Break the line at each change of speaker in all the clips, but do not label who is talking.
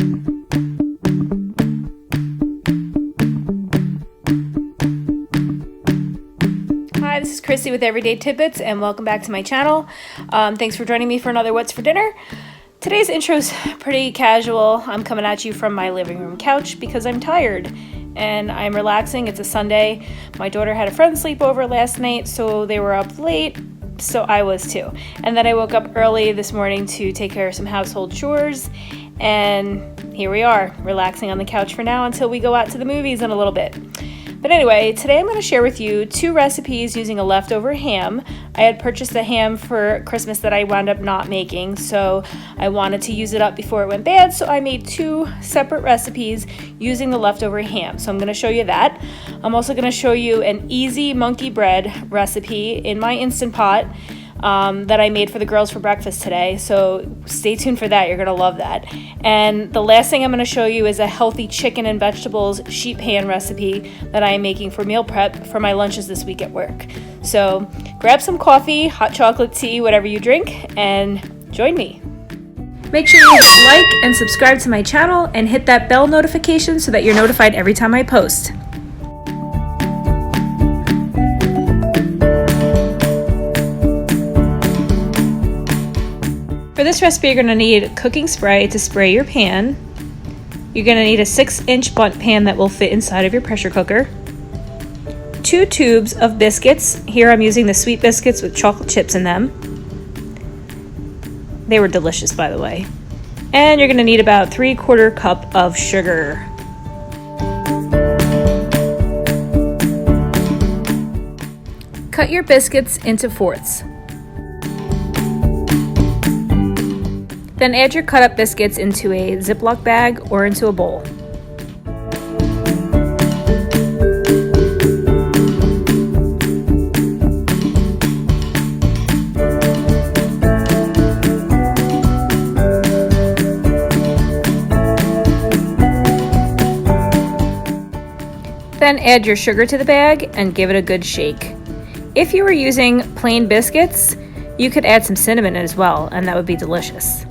Hi, this is Chrissy with Everyday Tidbits, and welcome back to my channel. Thanks for joining me for another What's for Dinner. Today's intro's pretty casual. I'm coming at you from my living room couch because I'm tired and I'm relaxing. It's a Sunday. My daughter had a friend sleepover last night, so they were up late, so I was too. And then I woke up early this morning to take care of some household chores, and here we are, relaxing on the couch for now until we go out to the movies in a little bit. But anyway, today I'm going to share with you 2 recipes using a leftover ham. I had purchased a ham for Christmas that I wound up not making, so I wanted to use it up before it went bad, so I made 2 separate recipes using the leftover ham. So I'm going to show you that. I'm also going to show you an easy monkey bread recipe in my Instant Pot that I made for the girls for breakfast today, so stay tuned for that. You're gonna love that. And the last thing I'm gonna show you is a healthy chicken and vegetables sheet pan recipe that I am making for meal prep for my lunches this week at work. So grab some coffee, hot chocolate, tea, whatever you drink, and join me. Make sure you like and subscribe to my channel and hit that bell notification so that you're notified every time I post. For this recipe, you're going to need cooking spray to spray your pan. You're going to need a 6-inch bundt pan that will fit inside of your pressure cooker. 2 tubes of biscuits. Here I'm using the sweet biscuits with chocolate chips in them. They were delicious, by the way. And you're going to need about 3/4 cup of sugar. Cut your biscuits into fourths. Then add your cut up biscuits into a Ziploc bag or into a bowl. Then add your sugar to the bag and give it a good shake. If you were using plain biscuits, you could add some cinnamon as well, and that would be delicious.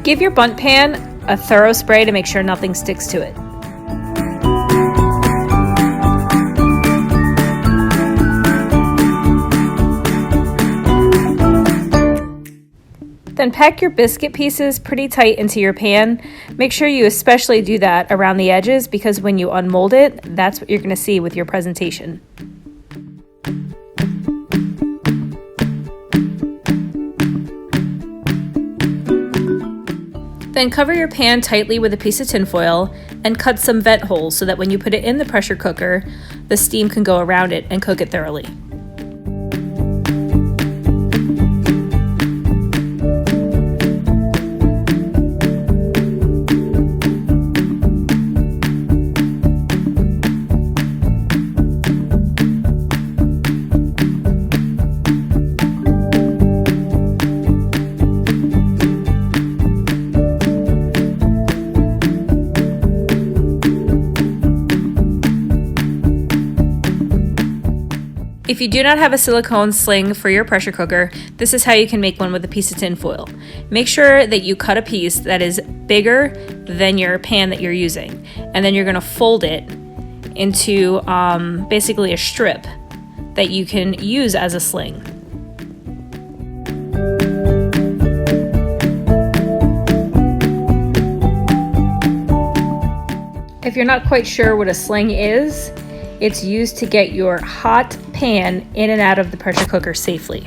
Give your bundt pan a thorough spray to make sure nothing sticks to it. Then pack your biscuit pieces pretty tight into your pan. Make sure you especially do that around the edges because when you unmold it, that's what you're going to see with your presentation. Then cover your pan tightly with a piece of tin foil and cut some vent holes so that when you put it in the pressure cooker, the steam can go around it and cook it thoroughly. If you do not have a silicone sling for your pressure cooker, this is how you can make one with a piece of tin foil. Make sure that you cut a piece that is bigger than your pan that you're using, and then you're going to fold it into basically a strip that you can use as a sling. If you're not quite sure what a sling is, it's used to get your hot pan in and out of the pressure cooker safely.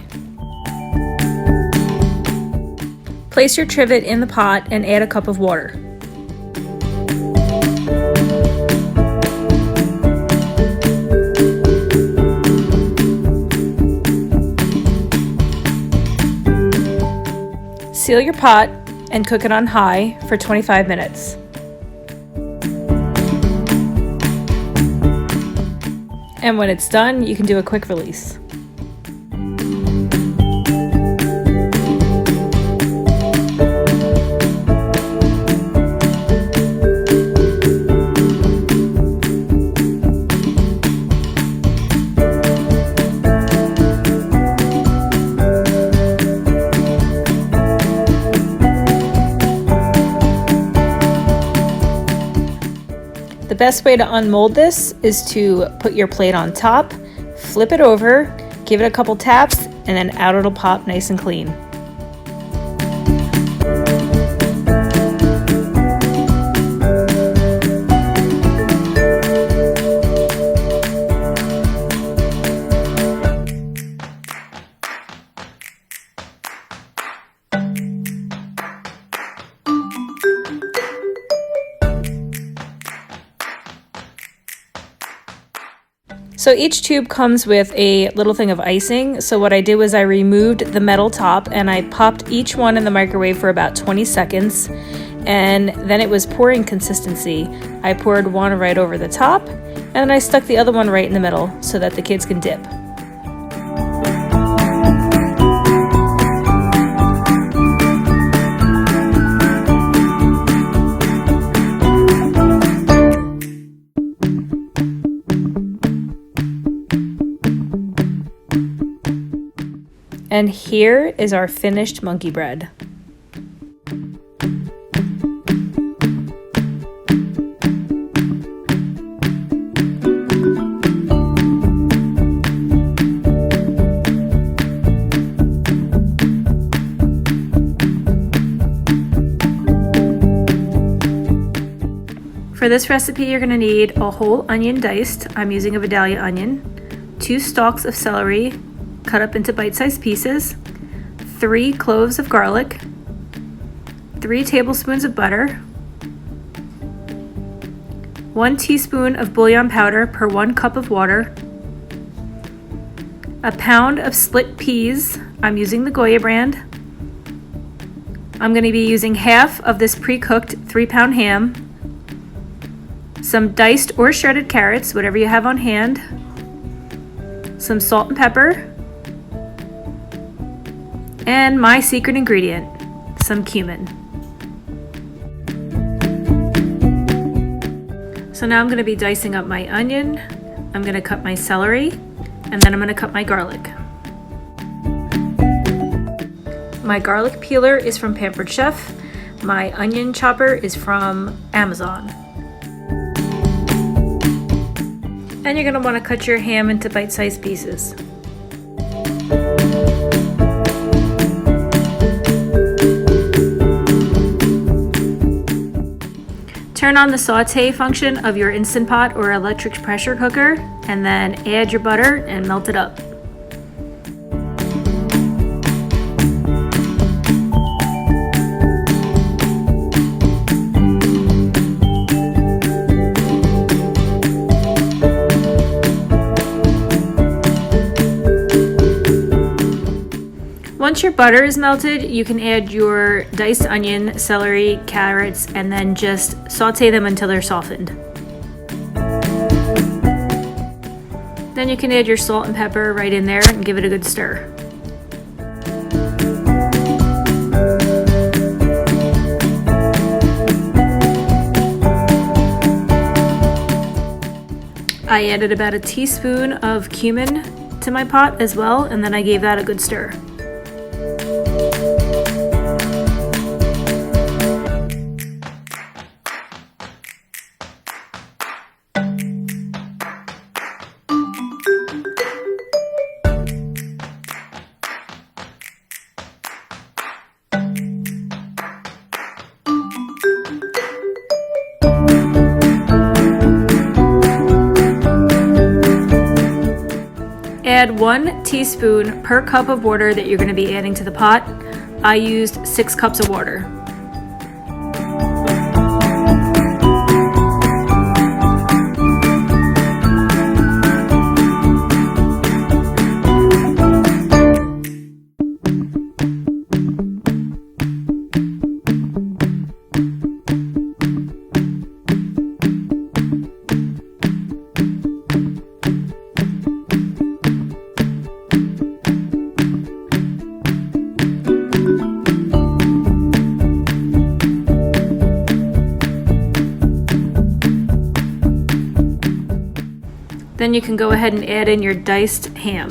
Place your trivet in the pot and add a cup of water. Seal your pot and cook it on high for 25 minutes. And when it's done, you can do a quick release. The best way to unmold this is to put your plate on top, flip it over, give it a couple taps, and then out it'll pop nice and clean. So each tube comes with a little thing of icing. So what I did was I removed the metal top and I popped each one in the microwave for about 20 seconds. And then it was pouring consistency. I poured one right over the top and then I stuck the other one right in the middle so that the kids can dip. And here is our finished monkey bread. For this recipe, you're going to need a whole onion diced. I'm using a Vidalia onion, 2 stalks of celery cut up into bite-sized pieces, 3 cloves of garlic, 3 tablespoons of butter, 1 teaspoon of bouillon powder per 1 cup of water, a pound of split peas. I'm using the Goya brand. I'm going to be using half of this pre-cooked 3-pound ham, some diced or shredded carrots, whatever you have on hand, some salt and pepper, and my secret ingredient, some cumin. So now I'm going to be dicing up my onion, I'm going to cut my celery, and then I'm going to cut my garlic. My garlic peeler is from Pampered Chef. My onion chopper is from Amazon. And you're going to want to cut your ham into bite-sized pieces. Turn on the saute function of your Instant Pot or electric pressure cooker, and then add your butter and melt it up. Once your butter is melted, you can add your diced onion, celery, carrots, and then just saute them until they're softened. Then you can add your salt and pepper right in there and give it a good stir. I added about a teaspoon of cumin to my pot as well, and then I gave that a good stir. Add 1 teaspoon per cup of water that you're going to be adding to the pot. I used 6 cups of water. Then you can go ahead and add in your diced ham.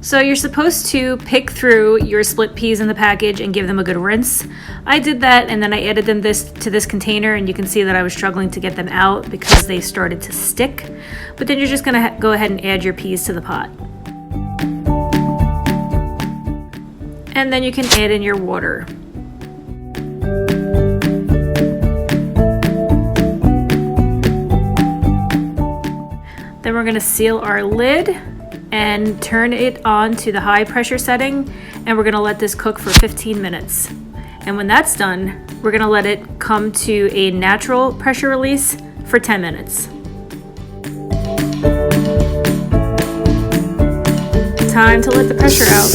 So you're supposed to pick through your split peas in the package and give them a good rinse. I did that, and then I added them to this container, and you can see that I was struggling to get them out because they started to stick. But then you're just gonna go ahead and add your peas to the pot. And then you can add in your water. Then we're gonna seal our lid and turn it on to the high pressure setting, and we're gonna let this cook for 15 minutes. And when that's done, we're gonna let it come to a natural pressure release for 10 minutes. Time to let the pressure out.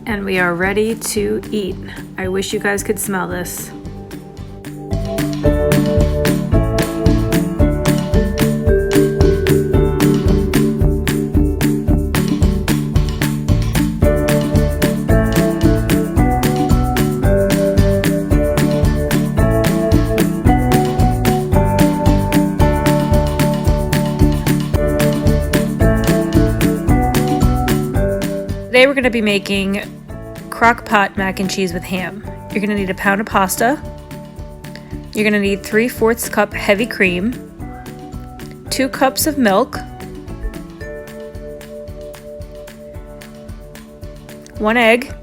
And we are ready to eat. I wish you guys could smell this. Today we're going to be making Crockpot mac and cheese with ham. You're going to need a pound of pasta. You're going to need 3/4 cup heavy cream, 2 cups of milk, 1 egg,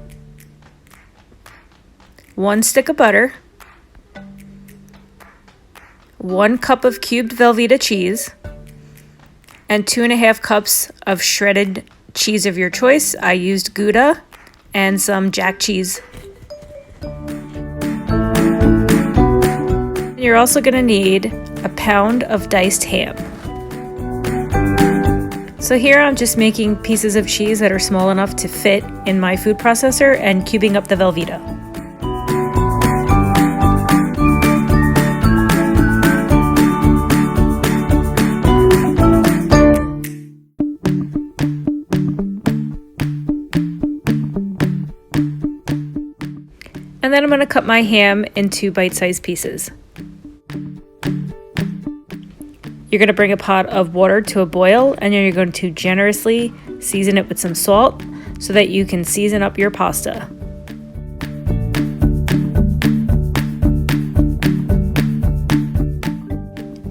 1 stick of butter, 1 cup of cubed Velveeta cheese, and 2.5 cups of shredded cheese of your choice. I used Gouda and some jack cheese. You're also going to need a pound of diced ham. So here I'm just making pieces of cheese that are small enough to fit in my food processor and cubing up the Velveeta. And then I'm going to cut my ham into bite-sized pieces. You're going to bring a pot of water to a boil, and then you're going to generously season it with some salt so that you can season up your pasta.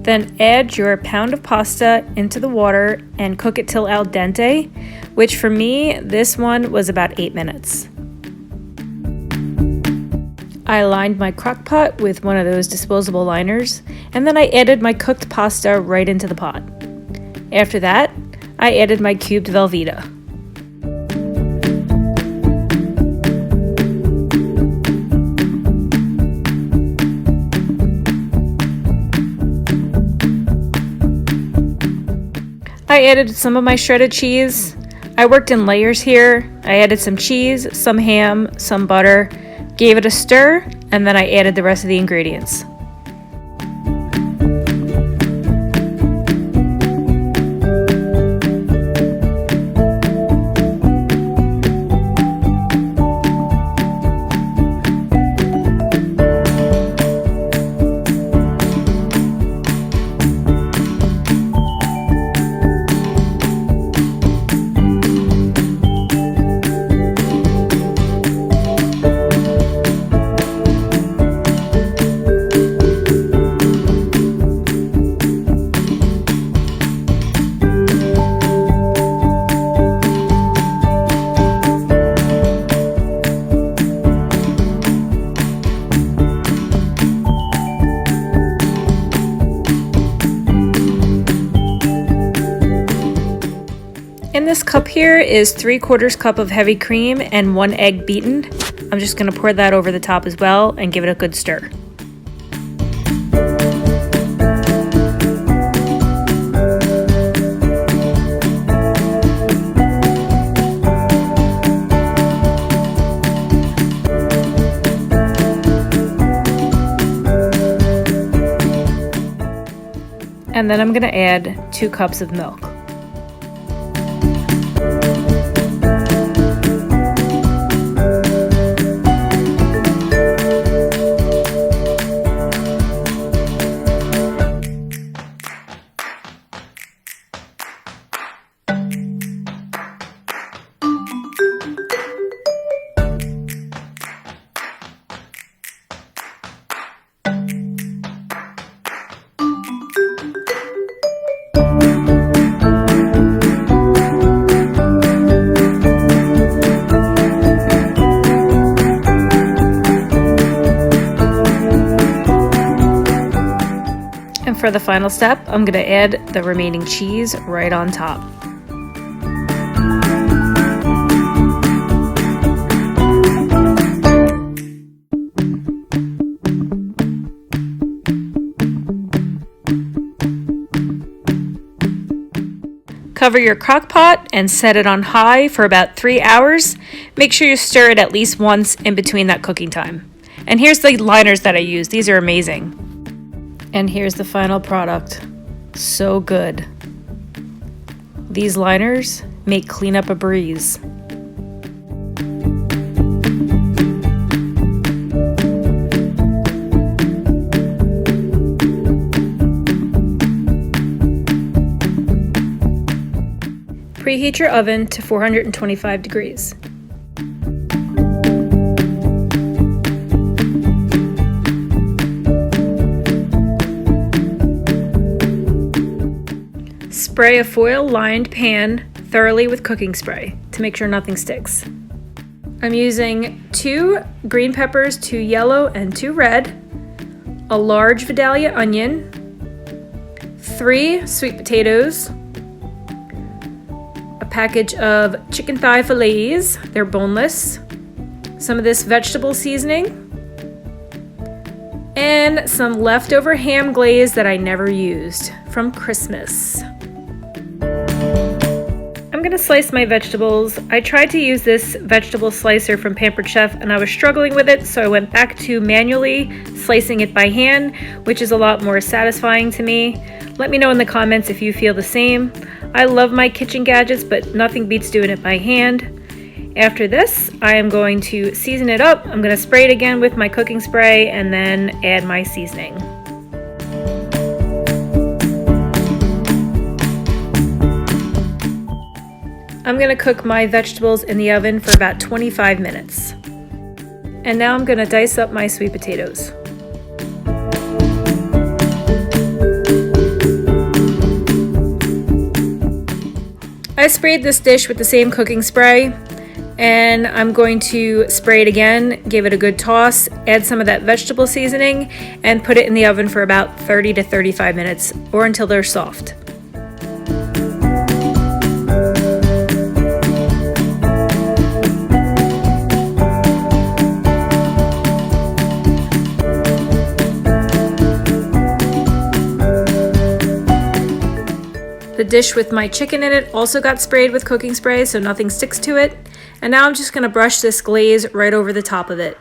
Then add your pound of pasta into the water and cook it till al dente, which for me, this one was about 8 minutes. I lined my crock pot with one of those disposable liners, and then I added my cooked pasta right into the pot. After that, I added my cubed Velveeta. I added some of my shredded cheese. I worked in layers here. I added some cheese, some ham, some butter, gave it a stir, and then I added the rest of the ingredients. cup here is 3/4 cup of heavy cream and 1 egg beaten. I'm just going to pour that over the top as well and give it a good stir. And then I'm going to add 2 cups of milk. And for the final step, I'm going to add the remaining cheese right on top. Cover your crock pot and set it on high for about 3 hours. Make sure you stir it at least once in between that cooking time. And here's the liners that I use. These are amazing. And here's the final product. So good. These liners make cleanup a breeze. Preheat your oven to 425 degrees. Spray a foil-lined pan thoroughly with cooking spray to make sure nothing sticks. I'm using 2 green peppers, 2 yellow and 2 red, a large Vidalia onion, 3 sweet potatoes, a package of chicken thigh fillets, they're boneless, some of this vegetable seasoning, and some leftover ham glaze that I never used from Christmas. I'm going to slice my vegetables. I tried to use this vegetable slicer from Pampered Chef and I was struggling with it, so I went back to manually slicing it by hand, which is a lot more satisfying to me. Let me know in the comments if you feel the same. I love my kitchen gadgets, but nothing beats doing it by hand. After this, I am going to season it up. I'm going to spray it again with my cooking spray and then add my seasoning. I'm going to cook my vegetables in the oven for about 25 minutes. And now I'm going to dice up my sweet potatoes. I sprayed this dish with the same cooking spray, and I'm going to spray it again, give it a good toss, add some of that vegetable seasoning, and put it in the oven for about 30 to 35 minutes or until they're soft. The dish with my chicken in it also got sprayed with cooking spray so nothing sticks to it. And now I'm just going to brush this glaze right over the top of it.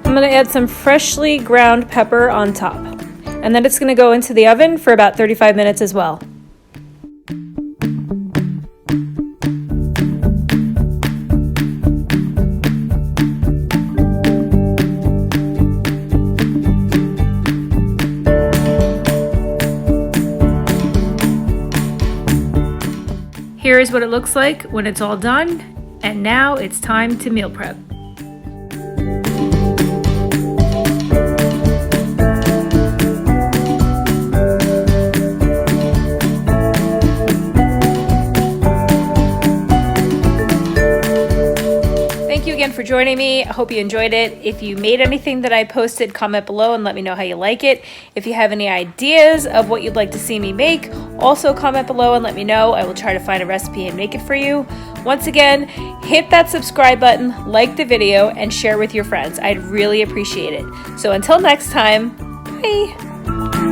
I'm going to add some freshly ground pepper on top, and then it's going to go into the oven for about 35 minutes as well. here's what it looks like when it's all done. And now it's time to meal prep. Thank you again for joining me. I hope you enjoyed it. If you made anything that I posted, comment below and let me know how you like it. If you have any ideas of what you'd like to see me make, also comment below and let me know. I will try to find a recipe and make it for you. Once again, hit that subscribe button, like the video, and share with your friends. I'd really appreciate it. So until next time, bye.